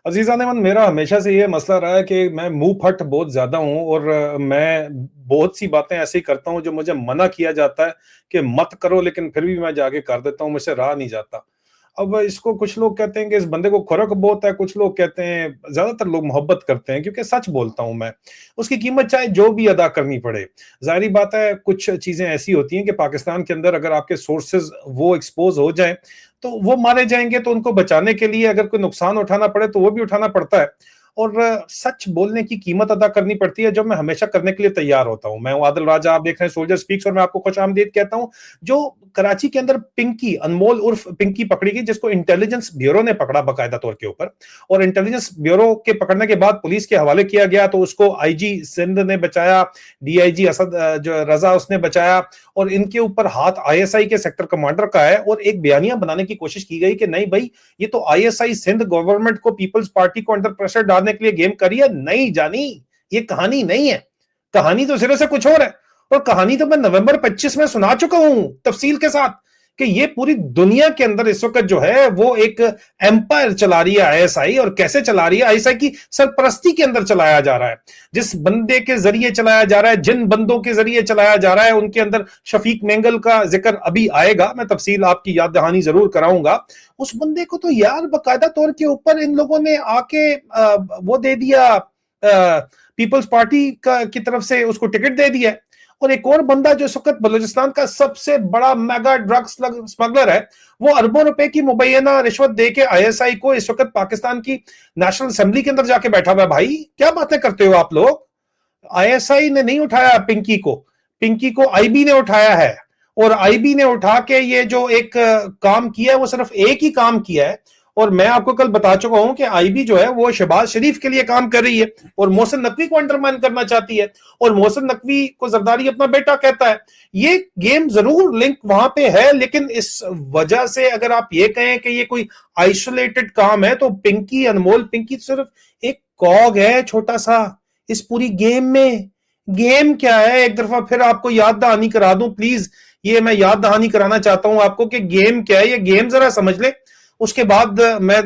अजीजा Neyman, मेरा हमेशा से ये मसला रहा है कि मैं मुंह फट बहुत ज्यादा हूँ और मैं बहुत सी बातें ऐसी करता हूँ जो मुझे मना किया जाता है कि मत करो, लेकिन फिर भी मैं जाके कर देता हूँ, मुझसे रहा नहीं जाता। अब इसको कुछ लोग कहते हैं कि इस बंदे को खुरक बहुत है, कुछ लोग कहते हैं, ज्यादातर लोग मोहब्बत करते हैं क्योंकि सच बोलता हूं मैं। उसकी कीमत चाहे जो भी अदा करनी पड़े। जाहिर बात है, कुछ चीजें ऐसी होती हैं कि पाकिस्तान के अंदर अगर आपके सोर्सेज वो एक्सपोज हो जाएं तो वो मारे जाएंगे, तो उनको बचाने के लिए अगर कोई नुकसान उठाना पड़े तो वो भी उठाना पड़ता है। और सच बोलने की कीमत अदा करनी पड़ती है, जो मैं हमेशा करने के लिए तैयार होता हूं। मैं हूं आदिल राजा, आप देख रहे हैं सोल्जर स्पीक्स, और मैं आपको खुश आमदीद कहता हूं। जो कराची के अंदर पिंकी, अनमोल उर्फ पिंकी पकड़ी गई, जिसको इंटेलिजेंस ब्यूरो ने पकड़ा बाकायदा तौर के ऊपर, और इंटेलिजेंस ब्यूरो के पकड़ने के बाद पुलिस के हवाले किया गया, तो उसको आईजी सिंध ने बचाया, डीआईजी असद जो रजा उसने बचाया, और इनके ऊपर हाथ आईएसआई के सेक्टर कमांडर का है। और एक बयानिया बनाने की कोशिश की गई कि नहीं भाई, ये तो आईएसआई सिंध गवर्नमेंट को, पीपल्स पार्टी को अंडर प्रेशर डालने के लिए गेम करी है। नहीं जानी, ये कहानी नहीं है। कहानी तो सिरे से कुछ और है। और कहानी तो मैं नवंबर 25 में सुना चुका हूं तफसील के साथ, कि ये पूरी दुनिया के अंदर इस वक्त जो है वो एक एम्पायर चला रही है आईएसआई। और कैसे चला रही है? आईएसआई की सरपरस्ती के अंदर चलाया जा रहा है। जिस बंदे के जरिए चलाया जा रहा है, जिन बंदों के जरिए चलाया जा रहा है, उनके अंदर शफीक मेंगल का जिक्र अभी आएगा, मैं तफसील आपकी याद दहानी जरूर कराऊंगा। उस बंदे को तो यार बाकायदा तौर के ऊपर इन लोगों ने आके वो दे दिया, पीपल्स पार्टी का की तरफ से उसको टिकट दे दिया। और एक और बंदा जो इस वक्त बलूचिस्तान का सबसे बड़ा मेगा ड्रग स्मगलर है, वो अरबों रुपए की मुबैना रिश्वत दे के आईएसआई को इस वक्त पाकिस्तान की नेशनल असेंबली के अंदर जाके बैठा हुआ है। भाई क्या बातें करते हो आप लोग? आईएसआई ने नहीं उठाया पिंकी को, पिंकी को आईबी ने उठाया है। और आईबी ने उठा के ये जो एक काम किया है, वो सिर्फ एक ही काम किया है। और मैं आपको कल बता चुका हूं कि आईबी जो है वो शहबाज शरीफ के लिए काम कर रही है और मोहसिन नकवी को अंडरमाइन करना चाहती है। और मोहसिन नकवी को जरदारी अपना बेटा कहता है। ये गेम जरूर लिंक वहां पे है, लेकिन इस वजह से अगर आप ये कहें कि ये कोई आइसोलेटेड काम है, तो पिंकी, अनमोल पिंकी सिर्फ एक कॉग है, छोटा सा, इस पूरी गेम में। गेम क्या है, एक दफा फिर आपको याद दहानी करा दूं प्लीज। ये मैं याद दहानी कराना चाहता हूं आपको कि गेम क्या है, ये गेम जरा समझ ले। उसके बाद मैं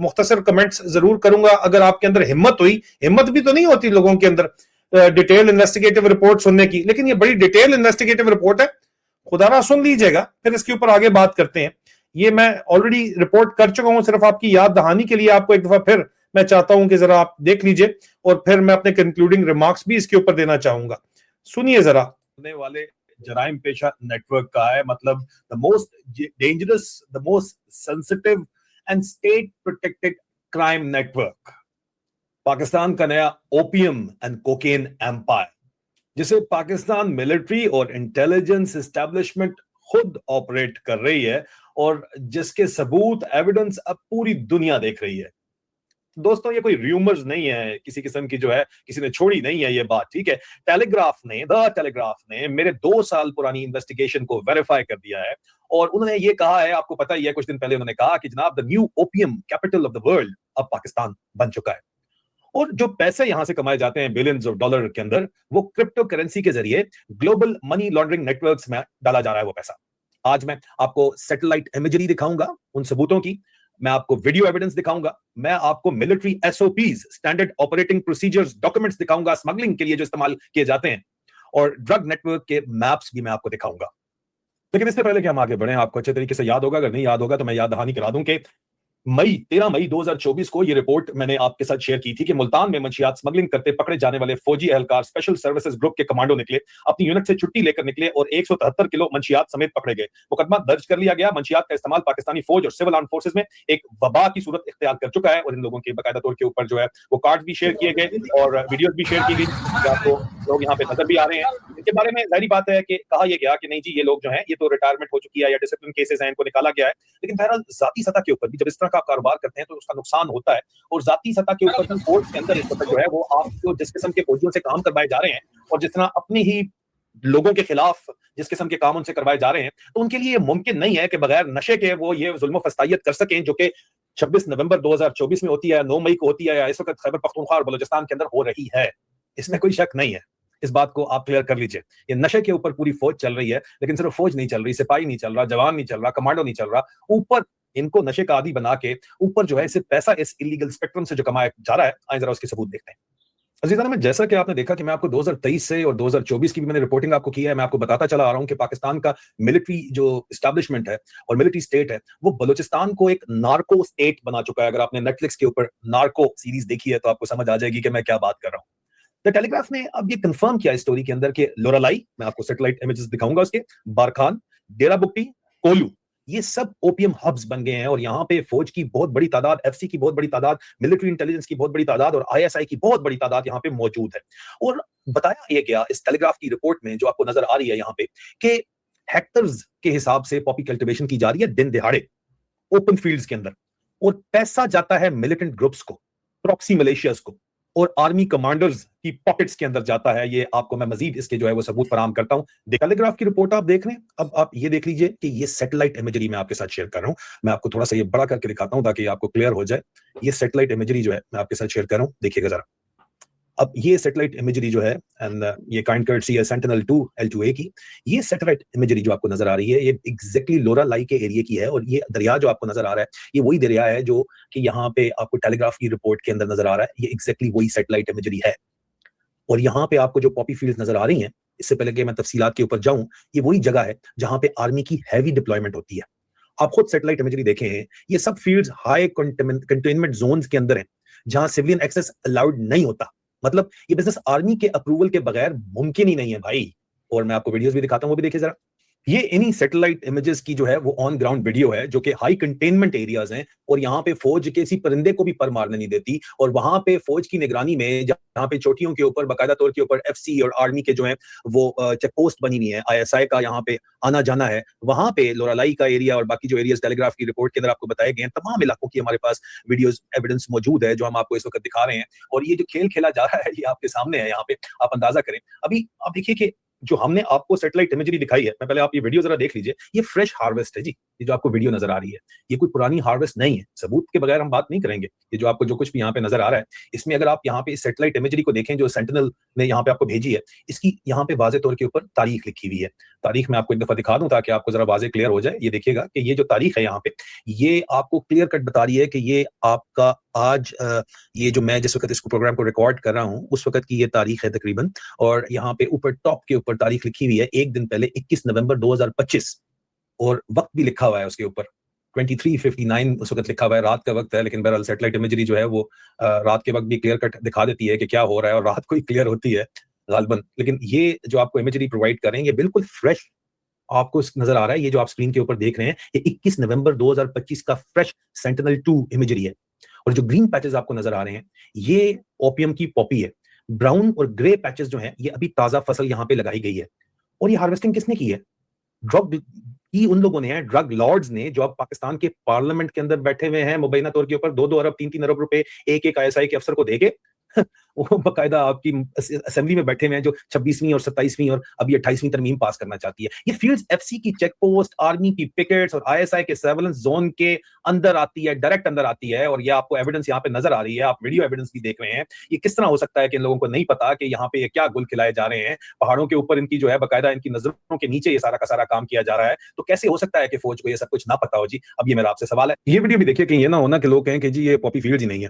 मुख्तसर कमेंट्स जरूर करूंगा, अगर आपके अंदर हिम्मत हुई। हिम्मत भी तो नहीं होती लोगों के अंदर डिटेल इन्वेस्टिगेटिव रिपोर्ट सुनने की, लेकिन ये बड़ी डिटेल इन्वेस्टिगेटिव रिपोर्ट है। खुदारा सुन लीजिएगा, फिर इसके ऊपर आगे बात करते हैं। ये मैं ऑलरेडी रिपोर्ट कर चुका हूं, सिर्फ आपकी याद दहानी के लिए आपको एक दफा फिर मैं चाहता हूं कि जरा आप देख लीजिए, और फिर मैं अपने कंक्लूडिंग रिमार्क्स भी इसके ऊपर देना चाहूंगा। सुनिए जरा। वाले जराइम पेशा नेटवर्क का है, मतलब the most dangerous, the most sensitive and state protected crime network, Pakistan का नया ओपियम एंड कोकेन एम्पायर, जिसे पाकिस्तान मिलिट्री और इंटेलिजेंस एस्टेब्लिशमेंट खुद ऑपरेट कर रही है, और जिसके सबूत, एविडेंस अब पूरी दुनिया देख रही है। दोस्तों, ये कोई रूमर्स नहीं है किसी किस्म की, जो है किसी ने छोड़ी नहीं है ये बात, ठीक है। द टेलीग्राफ ने मेरे 2 साल पुरानी इन्वेस्टिगेशन को वेरीफाई कर दिया है, और उन्होंने ये कहा है, आपको पता ही है, कुछ दिन पहले उन्होंने कहा कि जनाब, the new opium capital of the world अब पाकिस्तान बन चुका है। और जो पैसे यहां से कमाए जाते हैं बिलियंस ऑफ डॉलर के अंदर, वो क्रिप्टो करेंसी के जरिए ग्लोबल मनी लॉन्ड्रिंग नेटवर्क्स में डाला जा रहा है वो पैसा। आज मैं आपको सैटेलाइट इमेजरी दिखाऊंगा उन सबूतों की, मैं आपको वीडियो एविडेंस दिखाऊंगा, मैं आपको military SOPs, standard operating procedures documents दिखाऊंगा स्मगलिंग के लिए जो इस्तेमाल किए जाते हैं, और ड्रग नेटवर्क के मैप्स भी मैं आपको दिखाऊंगा। लेकिन इससे पहले कि हम आगे बढ़े, आपको अच्छे तरीके से याद होगा, अगर नहीं याद होगा तो मैं याद दहानी करा दूं कि 13 मई 2024 को ये रिपोर्ट मैंने आपके साथ शेयर की थी कि मुल्तान में मंशियात स्मगलिंग करते पकड़े जाने वाले फौजी एहलकार स्पेशल सर्विसेज ग्रुप के कमांडो निकले, अपनी यूनिट से छुट्टी लेकर निकले और 173 किलो मंशियात समेत पकड़े गए। मुकदमा दर्ज कर लिया गया। मंशियात का इस्तेमाल पाकिस्तानी फौज और सिविल आर्म फोर्सेज में एक वबा की सूरत इख्तियार कर चुका है, और इन लोगों के बाकायदा तौर के ऊपर जो है वो कार्ड भी शेयर किए गए और वीडियोज भी शेयर की गई, आपको लोग यहाँ पे नजर भी आ रहे हैं। इसके बारे में जाहिर बात है कि कहा यह गया कि नहीं जी, ये लोग जो है ये तो रिटायरमेंट हो चुकी है या डिसिप्लिन केसेस हैं, इनको निकाला गया है। लेकिन बहरहाल जाती सतह के ऊपर भी जब इस तरह का कारोबार करते हैं तो उसका नुकसान होता है, और जाती सतह के ऊपर भी कोर्ट के अंदर इस वक्त जो है वो आपको जिस किस्म के फौजियों से काम करवाए जा रहे हैं, और जिस तरह अपनी ही लोगों के खिलाफ जिस किस्म के काम उनसे करवाए जा रहे हैं, तो उनके लिए मुमकिन नहीं है कि बगैर नशे के वो ये जुल्म फस्तायत कर सकें, जो कि 26 नवंबर 2024 में होती है, 9 मई को होती है, या इस वक्त खैबर पख्तूनख्वा और बलूचिस्तान के अंदर हो रही है। इसमें कोई शक नहीं है, इस बात को आप क्लियर कर लीजिए। ये नशे के ऊपर पूरी फौज चल रही है, लेकिन सिर्फ फौज नहीं चल रही, सिपाही नहीं चल रहा, जवान नहीं चल रहा, कमांडो नहीं चल रहा, ऊपर इनको नशे का आदी बना के ऊपर जो है इसे पैसा इस इलीगल स्पेक्ट्रम से जो कमाया जा रहा है, आए जरा उसके सबूत देखते हैं। अजीज़ान में जैसा कि आपने देखा कि मैं आपको 2023 से और 2024 की भी मैंने रिपोर्टिंग आपको की है, मैं आपको बताता चला आ रहा हूं कि पाकिस्तान का मिलिट्री जो एस्टैब्लिशमेंट है और मिलिट्री स्टेट है वो बलूचिस्तान को एक नार्को स्टेट बना चुका है। अगर आपने नेटफ्लिक्स के ऊपर नार्को सीरीज देखी है तो आपको समझ आ जाएगी कि मैं क्या बात कर रहा हूं। द टेलीग्राफ ने अब ये कंफर्म किया इस स्टोरी के अंदर कि लोरालाई, मैं आपको सैटेलाइट इमेजेस दिखाऊंगा उसके, बारखान, डेरा बुक्टी, कोलू, ये सब ओपीएम हब्स बन गए हैं और यहाँ पे फौज की बहुत बड़ी तादाद, एफसी की बहुत बड़ी तादाद, मिलिट्री इंटेलिजेंस की बहुत बड़ी तादाद और आईएसआई की बहुत बड़ी तादाद यहाँ पे मौजूद है। और बताया यह गया इस टेलीग्राफ की रिपोर्ट में जो आपको नजर आ रही है यहाँ पे कि हेक्टर्स के हिसाब से पॉपी कल्टीवेशन की जा रही है दिन दिहाड़े ओपन फील्ड्स के अंदर, और पैसा जाता है मिलिटेंट ग्रुप्स को, प्रॉक्सी मलेशियाज को और आर्मी कमांडर्स की पॉकेट्स के अंदर जाता है। ये आपको मैं मजीद इसके जो है वो सबूत फराहम करता हूं। टेलीग्राफ की रिपोर्ट आप देख रहे हैं, अब आप ये देख लीजिए कि ये सैटेलाइट इमेजरी मैं आपके साथ शेयर कर रहा हूं। मैं आपको थोड़ा सा ये बड़ा करके दिखाता हूं ताकि आपको क्लियर हो जाए। ये सैटेलाइट इमेजरी जो है मैं आपके साथ शेयर कर रहा हूं, देखिएगा जरा। अब ये सैटेलाइट इमेजरी जो है एंड ये काइंड कर्टसी है सेंटिनल-2 L2A की, ये सैटेलाइट इमेजरी जो आपको नजर आ रही है ये एग्जैक्टली लोरालाई के एरिया की है। और ये दरिया जो आपको नजर आ रहा है ये वही दरिया है जो कि यहाँ पे आपको टेलीग्राफ की रिपोर्ट के अंदर नजर आ रहा है। ये एग्जैक्टली वही सैटेलाइट इमेजरी है। और यहाँ पे आपको जो पॉपी फील्ड्स नजर आ रही हैं, इससे पहले कि मैं तफसीलात के ऊपर जाऊं, ये वही जगह है जहां पे आर्मी की हैवी डिप्लॉयमेंट होती है। आप खुद सैटेलाइट इमेजरी देखें, ये सब फील्ड्स हाई कंटेनमेंट जोन्स के अंदर हैं जहां सिविलियन एक्सेस अलाउड नहीं होता। मतलब ये बिजनेस आर्मी के अप्रूवल के बगैर मुमकिन ही नहीं है भाई। और मैं आपको वीडियोस भी दिखाता हूं, वो भी देखिए जरा। ये इन्हीं सैटेलाइट इमेजेस की जो है वो ऑन ग्राउंड वीडियो है जो कि हाई कंटेनमेंट एरियाज हैं और यहाँ पे फौज किसी परिंदे को भी पर मारने नहीं देती। और वहां पे फौज की निगरानी में जहाँ पे चोटियों के ऊपर बाकायदा तौर के ऊपर एफसी और आर्मी के जो है वो चेक पोस्ट बनी हुई है, आईएसआई का यहाँ पे आना जाना है। वहां पे लोरालाई का एरिया और बाकी जो एरियाज टेलीग्राफ की रिपोर्ट के अंदर आपको बताए गए हैं, तमाम इलाकों की हमारे पास वीडियोस एविडेंस मौजूद है जो हम आपको इस वक्त दिखा रहे हैं। और ये जो खेल खेला जा रहा है ये आपके सामने है, यहाँ पे आप अंदाजा करें। अभी आप देखिए कि जो हमने आपको सैटेलाइट इमेजरी दिखाई है, मैं पहले आप ये वीडियो जरा देख लीजिए। ये फ्रेश हार्वेस्ट है जी, ये जो आपको वीडियो नजर आ रही है ये कोई पुरानी हार्वेस्ट नहीं है। सबूत के बगैर हम बात नहीं करेंगे। ये जो आपको जो कुछ भी यहाँ पे नजर आ रहा है, इसमें अगर आप यहाँ पे इस सैटेलाइट इमेजरी को देखें जो सेंटिनल ने यहाँ पे आपको भेजी है, इसकी यहाँ पे वाजे तौर के ऊपर तारीख लिखी हुई है। तारीख मैं आपको एक दफा दिखा दूं ताकि आपको जरा वाजे क्लियर हो जाए। ये देखिएगा कि ये जो तारीख है यहाँ पे, ये आपको क्लियर कट बता रही है कि ये आपका आज ये जो मैं जिस वक्त इसको प्रोग्राम को रिकॉर्ड कर रहा हूँ उस वक्त की ये तारीख है तकरीबन। और यहाँ पे ऊपर टॉप के ऊपर तारीख लिखी हुई है एक दिन पहले 21 नवंबर 2025 और वक्त भी लिखा हुआ है उसके ऊपर 23:59 उस वक्त लिखा हुआ है। रात का वक्त है, लेकिन बहरहाल सैटेलाइट इमेजरी जो है वो रात के वक्त भी क्लियर कट दिखा देती है कि क्या हो रहा है और रात को ही क्लियर होती है गालबन। लेकिन ये जो आपको इमेजरी प्रोवाइड कर रहे हैं ये बिल्कुल फ्रेश आपको नजर आ रहा है। ये जो आप स्क्रीन के ऊपर देख रहे हैं ये 21 नवंबर 2025 का फ्रेश सेंटिनल-2 इमेजरी है। और जो ग्रीन पैचेस आपको नजर आ रहे हैं ये ओपीएम की पॉपी है। ब्राउन और ग्रे पैचेस जो हैं ये अभी ताजा फसल यहाँ पे लगाई गई है। और ये हार्वेस्टिंग किसने की है? ड्रग की उन लोगों ने, ड्रग लॉर्ड्स ने, जो अब पाकिस्तान के पार्लियामेंट के अंदर बैठे हुए हैं मुबैना तौर के ऊपर 2-2 अरब 3-3 अरब रुपए एक एक आईएसआई के अफसर को देके वो बाकायदा आपकी असेंबली में बैठे हुए हैं जो 26वीं और 27वीं और अभी 28वीं तरमीम पास करना चाहती है। ये फील्ड्स एफसी की चेक पोस्ट, आर्मी की पिकेट्स और आईएसआई के सर्वेलेंस जोन के अंदर आती है, डायरेक्ट अंदर आती है। और ये आपको एविडेंस यहाँ पे नजर आ रही है, आप वीडियो एविडेंस भी देख रहे हैं। ये किस तरह हो सकता है कि इन लोगों को नहीं पता कि यहाँ पे ये क्या गुल खिलाए जा रहे हैं? पहाड़ों के ऊपर इनकी जो है बाकायदा इनकी नजरों के नीचे ये सारा का सारा काम किया जा रहा है। तो कैसे हो सकता है कि फौज को ये सब कुछ ना पता हो जी? अब ये मेरा आपसे सवाल है। ये वीडियो भी देखिए कि ये ना होना कि लोग कहें कि जी ये पॉपी फील्ड ही नहीं है।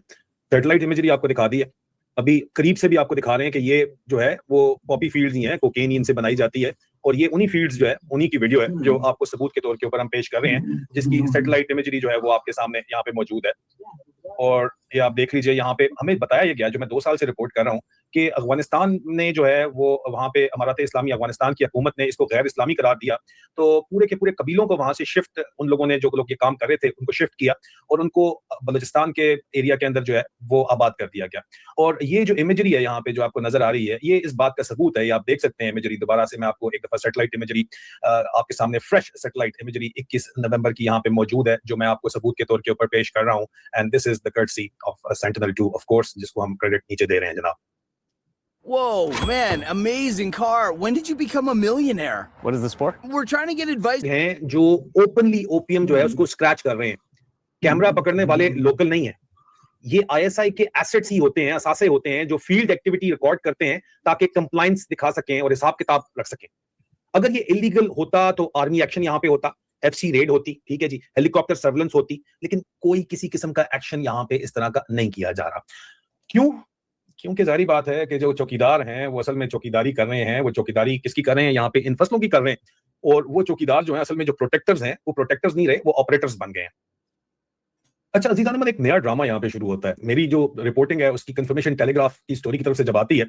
सैटेलाइट इमेजरी आपको दिखा दी है, अभी करीब से भी आपको दिखा रहे हैं कि ये जो है वो पॉपी फील्ड्स ही हैं, कोकेन इनसे बनाई जाती है। और ये उन्हीं फील्ड्स जो है उन्हीं की वीडियो है जो आपको सबूत के तौर के ऊपर हम पेश कर रहे हैं, जिसकी सैटेलाइट इमेजरी जो है वो आपके सामने यहाँ पे मौजूद है। और ये आप देख लीजिए, यहाँ पे हमें बताया ये गया, जो मैं 2 साल से रिपोर्ट कर रहा हूँ, कि अफगानिस्तान ने जो है वो वहाँ पे अमारात इस्लामी अफगानिस्तान की हुकूमत ने इसको गैर इस्लामी करार दिया। तो पूरे के पूरे कबीलों को वहां से शिफ्ट, उन लोगों ने जो लोग ये काम कर रहे थे उनको शिफ्ट किया और उनको बलूचिस्तान के एरिया के अंदर जो है वो आबाद कर दिया गया। और ये जो इमेजरी है यहाँ पे जो आपको नजर आ रही है, ये इस बात का सबूत है। ये आप देख सकते हैं इमेजरी, दोबारा से मैं आपको एक दफा सैटेलाइट इमेजरी आपके सामने, फ्रेश सैटेलाइट इमेजरी 21 नवंबर की यहाँ पे मौजूद है, जो मैं आपको सबूत के तौर के ऊपर पेश कर रहा हूँ। And this is the courtesy of Sentinel two of course, जिसको हम क्रेडिट नीचे दे रहे हैं जनाब। Whoa, man, amazing car. When did you become a millionaire? What is this for? We're trying to get advice. हैं जो ओपनली ओपीएम जो है उसको स्क्रैच कर रहे हैं। कैमरा पकड़ने वाले लोकल नहीं है, ये आईएसआई के एसेट्स ही होते हैं, असासे होते हैं जो फील्ड एक्टिविटी रिकॉर्ड करते हैं ताकि कंप्लायंस दिखा सकें और हिसाब किताब रख सकें। अगर ये इलीगल होता तो आर्मी एक्शन यहाँ पे होता, FC रेड होती, ठीक है जी, हेलीकॉप्टर सर्वेलेंस होती, लेकिन कोई किसी किस्म का एक्शन यहां पे इस तरह का नहीं किया जा रहा। क्यों? क्योंकि जारी बात है कि जो चौकीदार हैं वो असल में चौकीदारी कर रहे हैं। वो चौकीदारी किसकी कर रहे हैं? यहाँ पे इन फसलों की कर रहे हैं। और वो चौकीदार जो है असल में जो प्रोटेक्टर्स हैं वो प्रोटेक्टर्स नहीं रहे, वो ऑपरेटर्स बन गए हैं। अच्छा अजीजान, एक नया ड्रामा यहाँ पे शुरू होता है। मेरी जो रिपोर्टिंग है उसकी कंफर्मेशन टेलीग्राफ की स्टोरी की तरफ से जब आती है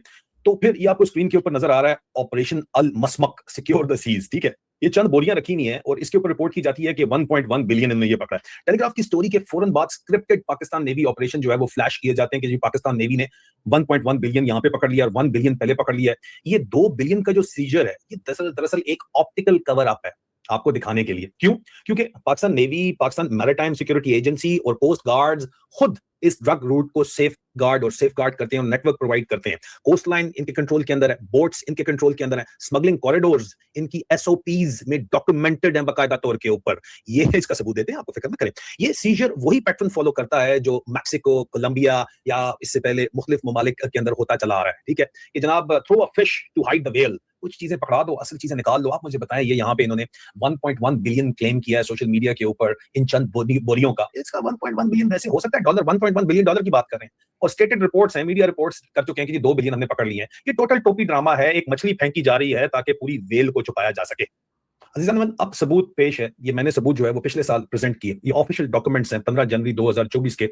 तो फिर ये आपको स्क्रीन के ऊपर नजर आ रहा है, operation Al Masmak secure the seas, ठीक है। ये चंद बोरियां रखी नहीं है और इसके ऊपर रिपोर्ट की जाती है कि 1.1 बिलियन इन्होंने ये पकड़ा है। टेलीग्राफ की स्टोरी के फौरन बाद स्क्रिप्टेड पाकिस्तान नेवी ऑपरेशन जो है वो फ्लैश किए जाते हैं कि जी पाकिस्तान नेवी ने 1.1 बिलियन यहाँ पे पकड़ लिया और 1 बिलियन पहले पकड़ लिया है। ये 2 बिलियन का जो सीजर है ये दरअसल एक ऑप्टिकल कवर अप है आपको दिखाने के लिए। क्यों? क्योंकि Pakistan navy, Pakistan maritime security agency और कोस्ट गार्ड्स खुद इस ड्रग रूट को सेफ गार्ड करते हैं और नेटवर्क प्रोवाइड करते हैं। कोस्ट लाइन इनके कंट्रोल के अंदर है, बोट्स इनके कंट्रोल के अंदर है, स्मगलिंग कॉरिडोर्स इनकी SOPs में डॉक्यूमेंटेड है बाकायदा तौर के ऊपर। ये इसका सबूत देते हैं, आपको फिक्र मत करें। ये सीजर वही पैटर्न फॉलो करता है जो मैक्सिको, कोलंबिया या इससे पहले मुख्तलिफ ममालिक के अंदर होता चला आ रहा है, ठीक है। कि जनाब throw a fish to hide the whale, कुछ चीजें पकड़ा दो, असल चीजें निकाल दो। आप मुझे बताएं, ये यहाँ पे इन्होंने 1.1 बिलियन क्लेम किया है सोशल मीडिया के ऊपर इन चंद बोरियों का। इसका 1.1 बिलियन वैसे हो सकता है डॉलर, 1.1 बिलियन डॉलर की बात कर रहे हैं और स्टेटेड रिपोर्ट्स हैं, मीडिया रिपोर्ट्स कर चुके हैं कि 2 बिलियन हमने पकड़ लिए हैं। ये टोटल टोपी ड्रामा है, एक मछली फेंकी जा रही है ताकि पूरी वेल को छुपाया जा सके। अजीजान, अब सबूत पेश है। ये मैंने सबूत जो है वो पिछले साल प्रेजेंट किए। ये ऑफिशियल डॉक्यूमेंट्स हैं 15 जनवरी 2024 के।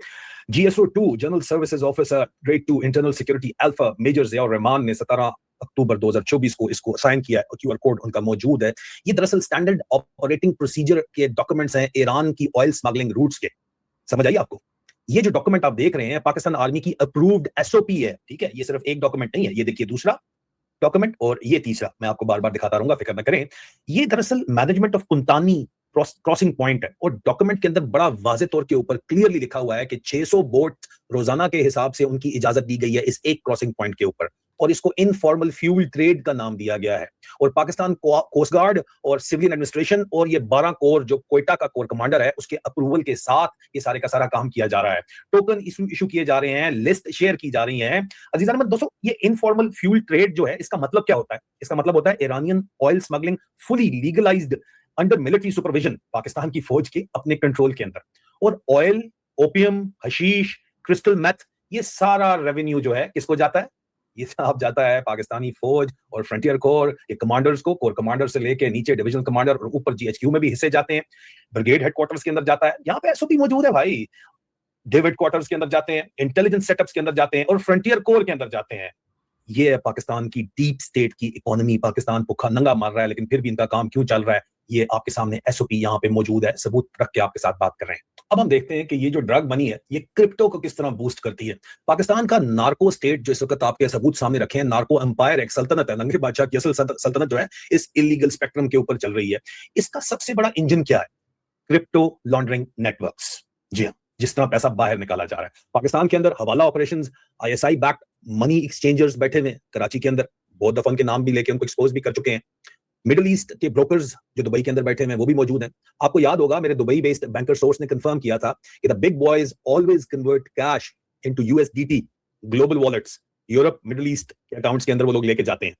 GSO2 general services officer grade 2 internal security alpha major Ziaur Rahman ने 17 अक्टूबर 2024 को इसको साइन किया है और QR कोड उनका मौजूद है। ये दरअसल स्टैंडर्ड ऑपरेटिंग प्रोसीजर के डॉक्यूमेंट्स हैं ईरान की ऑयल स्मगलिंग रूट्स के। समझ आई आपको? ये जो डॉक्यूमेंट आप देख रहे हैं पाकिस्तान आर्मी की अप्रूव्ड SOP है, ठीक है। ये सिर्फ एक डॉक्यूमेंट नहीं है, ये देखिए दूसरा डॉक्यूमेंट और ये तीसरा, मैं आपको बार बार दिखाता रहूंगा, फिक्र न करें। ये दरअसल मैनेजमेंट ऑफ कुंतानी क्रॉसिंग पॉइंट है और डॉक्यूमेंट के अंदर बड़ा वाज़ेह तौर के ऊपर क्लियरली लिखा हुआ है कि 600 बोट रोजाना के हिसाब से उनकी इजाजत दी गई है इस एक क्रॉसिंग पॉइंट के ऊपर और इसको इनफॉर्मल फ्यूल ट्रेड का नाम दिया गया है। और पाकिस्तान कोस्ट गार्ड और सिविलियन एडमिनिस्ट्रेशन और ये 12 कोर जो क्वेटा का कोर कमांडर है उसके अप्रूवल के साथ ये सारे का सारा काम किया जा रहा है। टोकन इशू किए जा रहे हैं, लिस्ट शेयर की जा रही है। अजीजान दोस्तों, ये इनफॉर्मल फ्यूल ट्रेड जो है इसका मतलब क्या होता है? इसका मतलब होता है Iranian oil smuggling fully legalized under military supervision, Pakistan की फौज के अपने कंट्रोल के अंदर। और oil, opium, hashish, crystal meth, ये सारा रेवेन्यू जो है किसको जाता है? ये सब जाता है पाकिस्तानी फौज और फ्रंटियर कोर के कमांडर्स को। कोर कमांडर से लेके नीचे डिवीजनल कमांडर और ऊपर GHQ में भी हिस्से जाते हैं। ब्रिगेड हेडक्वार्टर्स के अंदर जाता है, यहाँ पे SOP मौजूद है भाई। डेविड क्वार्टर्स के अंदर जाते हैं, इंटेलिजेंस सेटअप्स के अंदर जाते हैं और फ्रंटियर कोर के अंदर जाते हैं। ये है पाकिस्तान की डीप स्टेट की इकोनॉमी। पाकिस्तान भूखा नंगा मार रहा है, लेकिन फिर भी इनका काम क्यों चल रहा है ये आपके सामने SOP यहाँ पे मौजूद है, सबूत रख के आपके साथ बात कर रहे हैं। अब हम देखते हैं कि ये जो ड्रग मनी है ये क्रिप्टो को किस तरह बूस्ट करती है। पाकिस्तान का नार्को स्टेट जो इस वक्त आपके सबूत सामने रखे हैं, नार्को एम्पायर एक सल्तनत है, लंगे बादशाह की असल सल्तनत जो है इस इलीगल स्पेक्ट्रम के ऊपर चल रही है। इसका सबसे बड़ा इंजन क्या है? Crypto laundering networks. जी हाँ, जिस तरह पैसा बाहर निकाला जा रहा है। पाकिस्तान के अंदर हवाला operations, ISI backed money exchangers बैठे हुए कराची के अंदर, बहुत दफा उनके नाम भी लेके उनको एक्सपोज भी कर चुके हैं। मिडिल ईस्ट के ब्रोकर्स जो दुबई के अंदर बैठे हैं वो भी मौजूद हैं। आपको याद होगा मेरे दुबई बेस्ड बैंकर सोर्स ने कंफर्म किया था कि the big boys always convert cash into USDT global wallets, Europe middle east के अकाउंट्स के अंदर वो लोग लेके जाते हैं।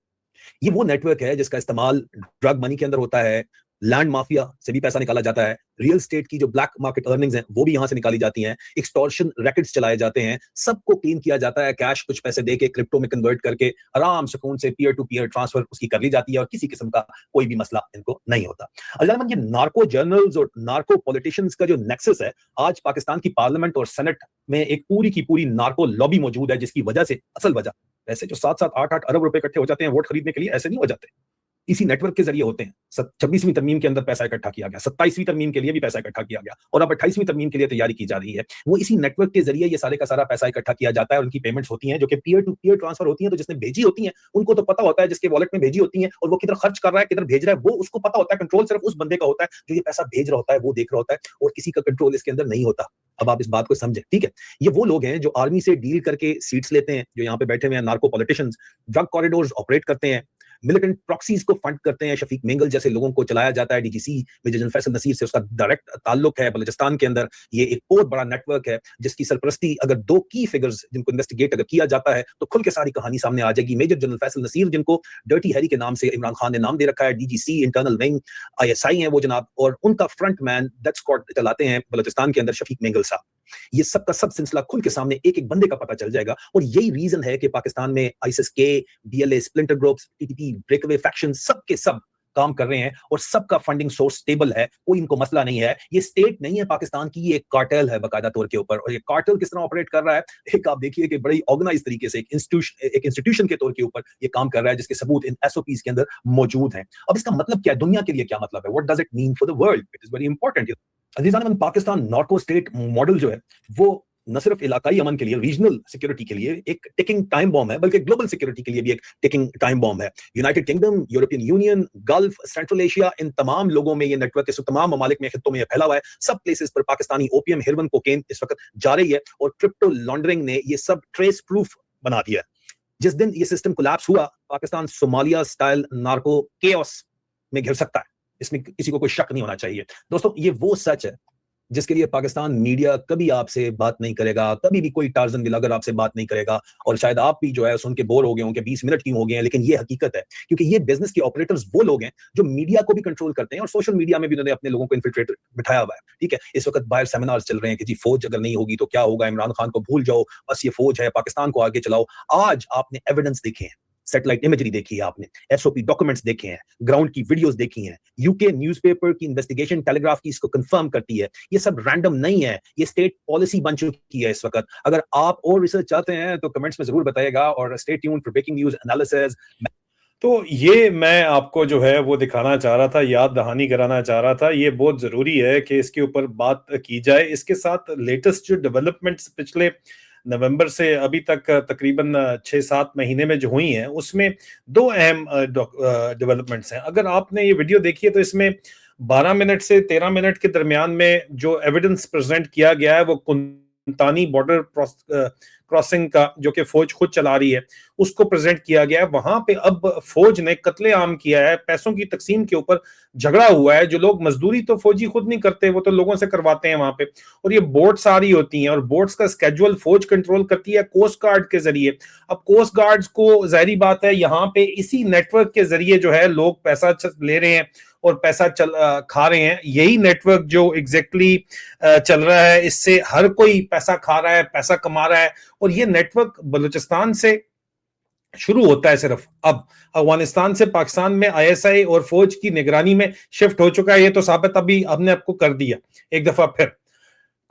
ये वो नेटवर्क है जिसका इस्तेमाल ड्रग मनी के अंदर होता है। लैंड माफिया से भी पैसा निकाला जाता है। रियल स्टेट की जो ब्लैक मार्केट अर्निंग्स हैं वो भी यहां से निकाली जाती हैं। एक्सटॉर्शन रैकेट्स चलाए जाते हैं। सबको क्लीन किया जाता है। कैश कुछ पैसे देके क्रिप्टो में कन्वर्ट करके आराम सुकून से पीयर टू पीयर ट्रांसफर उसकी कर ली जाती है और किसी किस्म का कोई भी मसला इनको नहीं होता। अल्लाह, ये नार्को जर्नल्स और नार्को पॉलिटिशियंस का जो नेक्सस है, आज पाकिस्तान की पार्लियामेंट और सेनेट में एक पूरी की पूरी नार्को लॉबी मौजूद है, जिसकी वजह से असल वजह वैसे जो 7-7, 8-8 अरब रुपए इकट्ठे हो जाते हैं वोट खरीदने के लिए, ऐसे नहीं हो जाते, इसी नेटवर्क के जरिए होते हैं। 26वीं तरमीम के अंदर पैसा इकट्ठा किया गया, 27वीं तरमीम के लिए भी पैसा इकट्ठा किया गया और अब 28वीं तरमीम के लिए तैयारी की जा रही है। वो इसी नेटवर्क के जरिए ये सारे का सारा पैसा इकट्ठा किया जाता है और उनकी पेमेंट्स होती हैं जो कि पीयर टू पीयर ट्रांसफर होती हैं। तो जिसने भेजी होती हैं उनको तो पता होता है, जिसके वॉलेट में भेजी होती हैं, और वो किधर खर्च कर रहा है, किधर भेज रहा है, वो उसको पता होता है। कंट्रोल सिर्फ उस बंदे का होता है जो ये पैसा भेज रहा होता है, वो देख रहा होता है, और किसी का कंट्रोल इसके अंदर नहीं होता। अब आप इस बात को समझे, ठीक है। ये वो लोग हैं जो आर्मी से डील करके सीट्स लेते हैं, जो यहाँ पे बैठे हुए हैं narco politicians, drug corridors operate करते हैं, मिलिटेंट प्रॉक्सीज को फंड करते हैं, शफीक मेंगल जैसे लोगों को चलाया जाता है, DGC major general Faisal Naseer से उसका डायरेक्ट ताल्लुक है बलूचिस्तान के अंदर। ये एक बहुत बड़ा नेटवर्क है जिसकी सरपरस्ती अगर दो की फिगर्स जिनको इन्वेस्टिगेट अगर किया जाता है तो खुल के सारी कहानी सामने आ जाएगी। मेजर जनरल फैसल नसीर जिनको डर्टी हैरी के नाम से इमरान खान ने नाम दे रखा है, डीजीसी इंटरनल विंग ISI है वो जनाब, और उनका फ्रंट मैन डेथ स्क्वाड चलाते हैं बलूचिस्तान के अंदर शफीक मेंगल साहब। ये सब का सब सिलसिला खुल के सामने एक एक बंदे का पता चल जाएगा। और यही रीजन है कि पाकिस्तान में ISIS-K, BLA, splinter groups, TTP, breakaway faction सब के सब काम कर रहे हैं और सबका फंडिंग सोर्स स्टेबल है, कोई इनको मसला नहीं है। ये स्टेट नहीं है पाकिस्तान की, ये एक कार्टेल है बाकायदा तौर के ऊपर। और ये कार्टेल किस तरह ऑपरेट कर रहा है, एक आप देखिए कि बड़ी ऑर्गेनाइज तरीके से एक इंस्टीट्यूशन के तौर के ऊपर ये काम कर रहा है, जिसके सबूत इन SOPs के अंदर मौजूद हैं। अब इसका मतलब क्या है, दुनिया के लिए क्या मतलब है, what does it mean for the world, it is very important. अजीजान, पाकिस्तान नार्को स्टेट मॉडल जो है वो न सिर्फ इलाकाई अमन के लिए, रीजनल सिक्योरिटी के लिए एक टिकिंग टाइम बॉम्ब है, बल्कि ग्लोबल सिक्योरिटी के लिए भी एक टिकिंग टाइम बॉम्ब है। United Kingdom, European Union, Gulf, Central Asia, इन तमाम लोगों में ये नेटवर्क इस तमाम ममालिक में, खित्तों में फैला हुआ है। सब प्लेसेस पर पाकिस्तानी ओपियम, हेरोइन, कोकेन इस वक्त जा रही है और क्रिप्टो लॉन्ड्रिंग ने ये सब ट्रेस प्रूफ बना दिया है। जिस दिन ये सिस्टम कोलैप्स हुआ, Pakistan Somalia style narco chaos में घिर सकता है, इसमें किसी को कोई शक नहीं होना चाहिए। दोस्तों, ये वो सच है जिसके लिए पाकिस्तान मीडिया कभी आपसे बात नहीं करेगा, कभी भी कोई टार्जन बिलागर आपसे बात नहीं करेगा। और शायद आप भी जो है सुन के बोर हो गए होंगे 20 मिनट क्यों हो गए हैं, लेकिन ये हकीकत है, क्योंकि ये बिजनेस के ऑपरेटर्स वो लोग हैं जो मीडिया को भी कंट्रोल करते हैं और सोशल मीडिया में भी उन्होंने अपने लोगों को इन्फिल्ट्रेट बिठाया हुआ है। ठीक है, इस वक्त बाहर सेमिनार्स चल रहे हैं कि जी फौज अगर नहीं होगी तो क्या होगा, इमरान खान को भूल जाओ, बस ये फौज है, पाकिस्तान को आगे चलाओ। आज आपने एविडेंस देखे हैं, सैटेलाइट इमेजरी देखी है आपने, SOP डॉक्यूमेंट्स देखे हैं, ग्राउंड की वीडियोस देखी हैं, यूके न्यूज़पेपर की इन्वेस्टिगेशन टेलीग्राफ की इसको कंफर्म करती है। ये सब रैंडम नहीं है, ये स्टेट पॉलिसी बन चुकी है इस वक्त। अगर आप और रिसर्च चाहते हैं तो कमेंट्स में जरूर बताइएगा और stay tuned for breaking news analysis. तो ये मैं आपको जो है वो दिखाना चाह रहा था, याद दहानी कराना चाह रहा था। ये बहुत जरूरी है कि इसके ऊपर बात की जाए। इसके साथ लेटेस्ट जो डेवलपमेंट्स पिछले नवंबर से अभी तक तकरीबन 6-7 महीने में जो हुई हैं, उसमें दो अहम डेवलपमेंट्स हैं। अगर आपने ये वीडियो देखी है तो इसमें 12 मिनट से 13 मिनट के दरमियान में जो एविडेंस प्रेजेंट किया गया है वो कुंतानी बॉर्डर क्रॉसिंग का, जो कि फौज खुद चला रही है, उसको प्रेजेंट किया गया है। वहां पे अब फौज ने कत्लेआम किया है, पैसों की तकसीम के ऊपर झगड़ा हुआ है। जो लोग मजदूरी तो फौजी खुद नहीं करते, वो तो लोगों से करवाते हैं वहां पे। और ये बोट्स आ रही होती हैं और बोट्स का स्केड्यूल फौज कंट्रोल करती है कोस्ट गार्ड के जरिए। अब कोस्ट गार्ड्स को जाहिर बात है यहाँ पे इसी नेटवर्क के जरिए जो है लोग पैसा ले रहे हैं और पैसा खा रहे हैं। यही नेटवर्क जो एग्जैक्टली चल रहा है, इससे हर कोई पैसा खा रहा है, पैसा कमा रहा है। और ये नेटवर्क बलूचिस्तान से शुरू होता है, सिर्फ अब अफगानिस्तान से पाकिस्तान में ISI और फौज की निगरानी में शिफ्ट हो चुका है। ये तो साबित अभी हमने आपको कर दिया एक दफा फिर।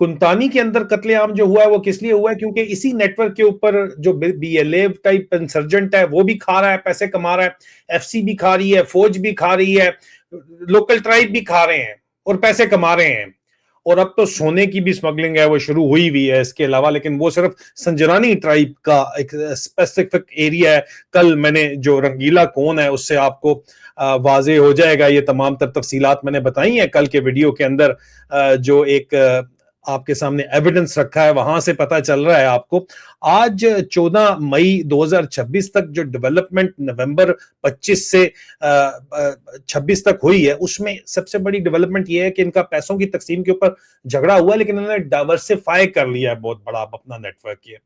कुंतानी के अंदर कत्लेआम जो हुआ है वो किस लिए हुआ है, क्योंकि इसी नेटवर्क के ऊपर जो BLA टाइप इंसर्जेंट है वो भी खा रहा है, पैसे कमा रहा है, FC भी खा रही है, फौज भी खा रही है, लोकल ट्राइब भी खा रहे हैं और पैसे कमा रहे हैं। और अब तो सोने की भी स्मगलिंग है वो शुरू हुई हुई है इसके अलावा, लेकिन वो सिर्फ संजरानी ट्राइब का एक स्पेसिफिक एरिया है। कल मैंने जो रंगीला कौन है उससे आपको वाजे हो जाएगा, ये तमाम तफसीलात मैंने बताई हैं कल के वीडियो के अंदर। जो एक आपके सामने एविडेंस रखा है वहां से पता चल रहा है आपको। आज 14 मई 2026 तक जो डेवलपमेंट नवंबर 25 से 26 तक हुई है, उसमें सबसे बड़ी डेवलपमेंट ये है कि इनका पैसों की तकसीम के ऊपर झगड़ा हुआ, लेकिन इन्होंने डाइवर्सिफाई कर लिया है बहुत बड़ा अपना नेटवर्क ये।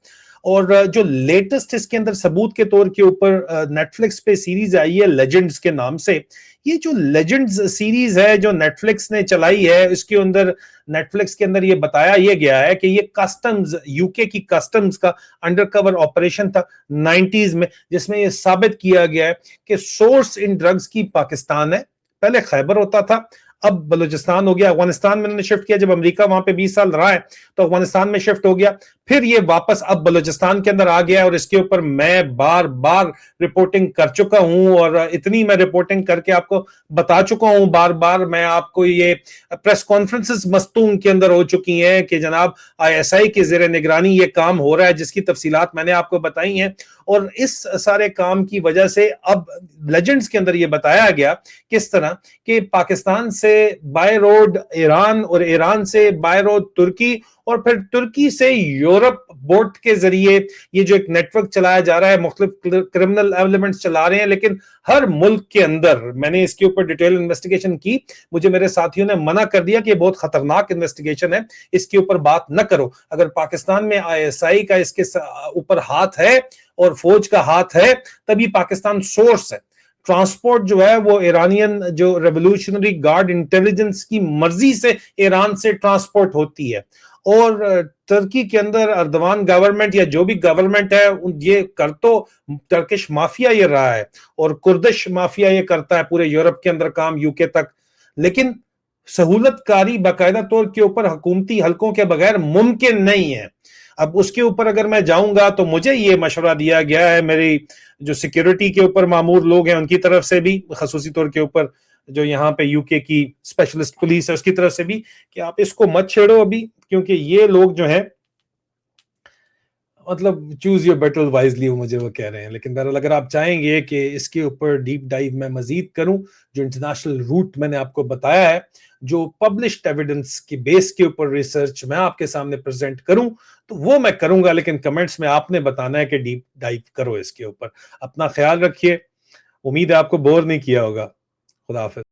और जो लेटेस्ट इसके अंदर सबूत के तौर के ऊपर नेटफ्लिक्स पे सीरीज आई है लेजेंड्स के नाम से। ये जो लेजेंड्स सीरीज है जो नेटफ्लिक्स ने चलाई है, इसके अंदर नेटफ्लिक्स के अंदर ये बताया ये गया है कि ये कस्टम्स, यूके की कस्टम्स का अंडरकवर ऑपरेशन था 90s में, जिसमें ये साबित किया गया है कि सोर्स इन ड्रग्स की पाकिस्तान है। पहले खैबर होता था, अब बलूचिस्तान हो गया। अफगानिस्तान में उन्होंने शिफ्ट किया, जब अमेरिका वहां पे 20 साल रहा है तो अफगानिस्तान में शिफ्ट हो गया, फिर ये वापस अब बलूचिस्तान के अंदर आ गया। और इसके ऊपर मैं बार बार रिपोर्टिंग कर चुका हूं और इतनी मैं रिपोर्टिंग करके आपको बता चुका हूं बार बार। मैं आपको ये प्रेस कॉन्फ्रेंसेस मस्तूम के अंदर हो चुकी हैं कि जनाब ISI के जेर निगरानी ये काम हो रहा है, जिसकी तफसीलात मैंने आपको बताई हैं। और इस सारे काम की वजह से अब लेजेंड्स के अंदर ये बताया गया किस तरह कि पाकिस्तान से से बाय रोड ईरान और ईरान से बाय रोड तुर्की और फिर तुर्की से यूरोप बोट के जरिए ये जो एक नेटवर्क चलाया जा रहा है, मुख्तलिफ क्रिमिनल एलिमेंट्स चला रहे हैं। लेकिन हर मुल्क के अंदर मैंने इसके ऊपर डिटेल इन्वेस्टिगेशन की, मुझे मेरे साथियों ने मना कर दिया कि ये बहुत खतरनाक इन्वेस्टिगेशन है, इसके ऊपर बात न करो। अगर पाकिस्तान में ISI का इसके ऊपर हाथ है और फौज का हाथ है तभी पाकिस्तान सोर्स है। ट्रांसपोर्ट जो है वो ईरानियन जो रेवोल्यूशनरी गार्ड इंटेलिजेंस की मर्जी से ईरान से ट्रांसपोर्ट होती है। और तुर्की के अंदर अर्दवान गवर्नमेंट या जो भी गवर्नमेंट है ये कर तो टर्किश माफिया ये रहा है और कुर्दिश माफिया ये करता है पूरे यूरोप के अंदर काम, यूके तक। लेकिन सहूलतकारी बाकायदा तौर के ऊपर हुकूमती हलकों के बगैर मुमकिन नहीं है। अब उसके ऊपर अगर मैं जाऊंगा तो मुझे ये मशवरा दिया गया है, मेरी जो सिक्योरिटी के ऊपर मामूर लोग हैं उनकी तरफ से भी, खसूसी तौर के ऊपर जो यहाँ पे यूके की स्पेशलिस्ट पुलिस है उसकी तरफ से भी, कि आप इसको मत छेड़ो अभी, क्योंकि ये लोग जो हैं मतलब चूज योर बैटल वाइजली, मुझे वो कह रहे हैं। लेकिन बहरहाल अगर आप चाहेंगे कि इसके ऊपर डीप डाइव मैं मजीद करूं, जो इंटरनेशनल रूट मैंने आपको बताया है, जो पब्लिश्ड एविडेंस के बेस के ऊपर रिसर्च मैं आपके सामने प्रेजेंट करूं, तो वो मैं करूंगा। लेकिन कमेंट्स में आपने बताना है कि डीप डाइव करो इसके ऊपर। अपना ख्याल रखिए, उम्मीद है आपको बोर नहीं किया होगा। खुदा हाफिज।